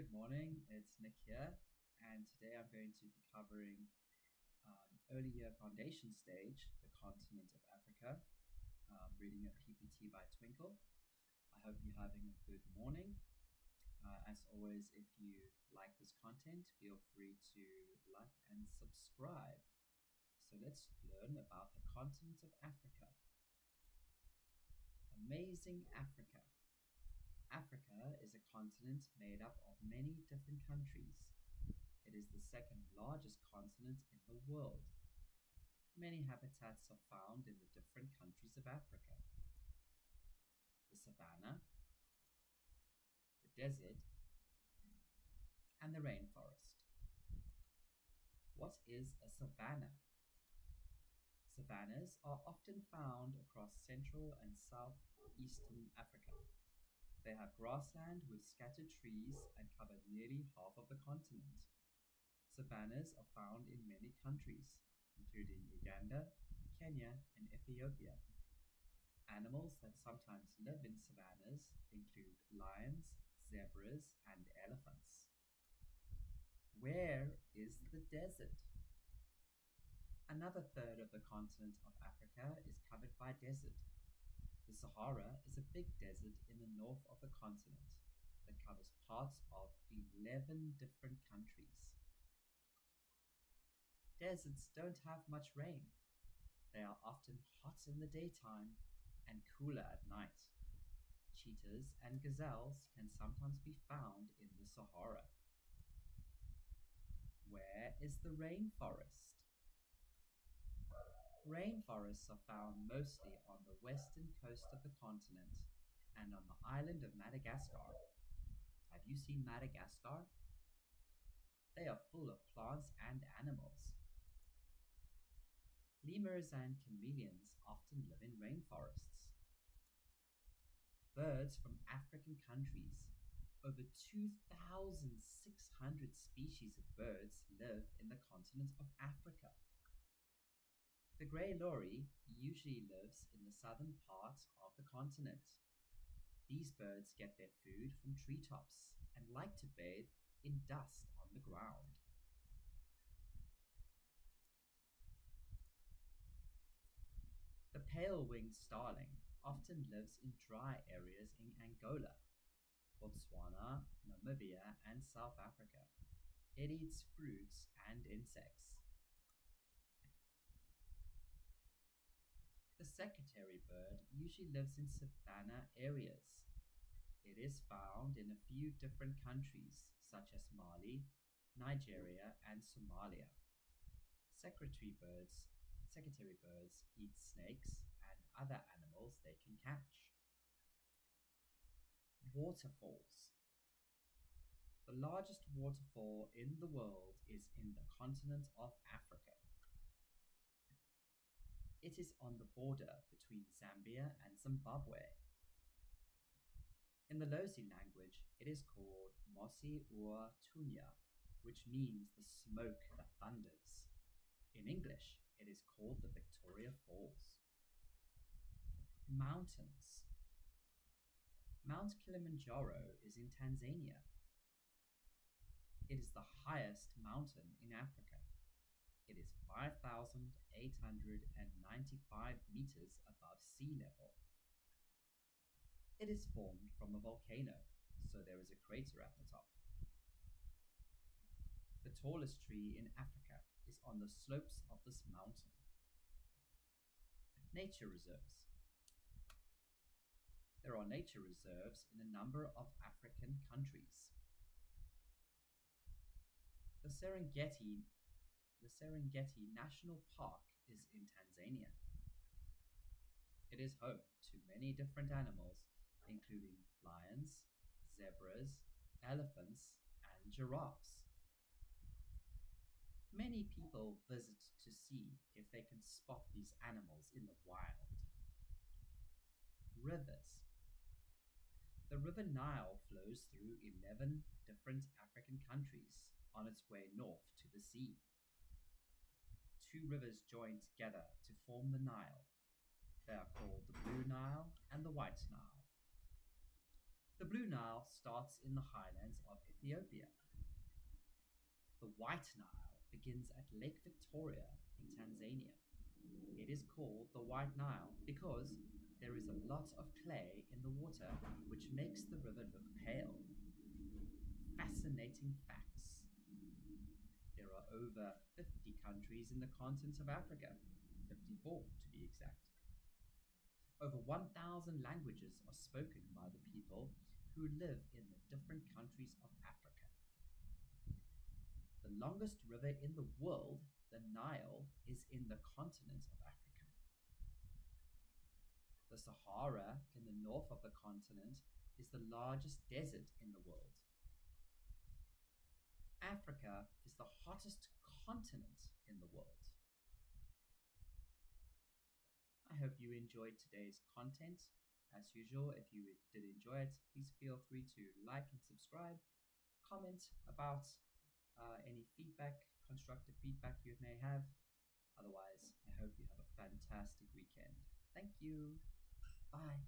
Good morning, it's Nick here, and today I'm going to be covering early year foundation stage, the continent of Africa, reading a PPT by Twinkle. I hope you're having a good morning. As always, if you like this content, feel free to like and subscribe. So let's learn about the continent of Africa. Amazing Africa. Africa is a continent made up of many different countries. It is the second largest continent in the world. Many habitats are found in the different countries of Africa. The savanna, the desert, and the rainforest. What is a savanna? Savannas are often found across central and southeastern Africa. They have grassland with scattered trees and cover nearly half of the continent. Savannas are found in many countries, including Uganda, Kenya, and Ethiopia. Animals that sometimes live in savannas include lions, zebras, and elephants. Where is the desert? Another third of the continent of Africa is covered by desert. The Sahara is a big desert in the north of the continent that covers parts of 11 different countries. Deserts don't have much rain. They are often hot in the daytime and cooler at night. Cheetahs and gazelles can sometimes be found in the Sahara. Where is the rainforest? Rainforests are found mostly on the western coast of the continent and on the island of Madagascar. Have you seen Madagascar? They are full of plants and animals. Lemurs and chameleons often live in rainforests. Birds from African countries. Over 2,600 species of birds live in the continent of Africa. The grey lory usually lives in the southern part of the continent. These birds get their food from treetops and like to bathe in dust on the ground. The pale-winged starling often lives in dry areas in Angola, Botswana, Namibia, and South Africa. It eats fruits and insects. The secretary bird usually lives in savanna areas. It is found in a few different countries, such as Mali, Nigeria, and Somalia. Secretary birds eat snakes and other animals they can catch. Waterfalls. The largest waterfall in the world is in the continent of Africa. It is on the border between Zambia and Zimbabwe. In the Lozi language, it is called Mosi Ua Tunya, which means the smoke that thunders. In English, it is called the Victoria Falls. Mountains. Mount Kilimanjaro is in Tanzania. It is the highest mountain in Africa. It is 5,895 meters above sea level. It is formed from a volcano, so there is a crater at the top. The tallest tree in Africa is on the slopes of this mountain. Nature reserves. There are nature reserves in a number of African countries. The Serengeti National Park is in Tanzania. It is home to many different animals, including lions, zebras, elephants, and giraffes. Many people visit to see if they can spot these animals in the wild. Rivers. The River Nile flows through 11 different African countries on its way north to the sea. Two rivers join together to form the Nile. They are called the Blue Nile and the White Nile. The Blue Nile starts in the highlands of Ethiopia. The White Nile begins at Lake Victoria in Tanzania. It is called the White Nile because there is a lot of clay in the water, which makes the river look pale. Fascinating facts. There are over 50 countries in the continent of Africa, 54 to be exact. Over 1,000 languages are spoken by the people who live in the different countries of Africa. The longest river in the world, the Nile, is in the continent of Africa. The Sahara in the north of the continent is the largest desert in the world. Africa is the hottest continent in the world. I hope you enjoyed today's content. As usual, if you did enjoy it, please feel free to like and subscribe, comment about any feedback, constructive feedback you may have. Otherwise, I hope you have a fantastic weekend. Thank you. Bye.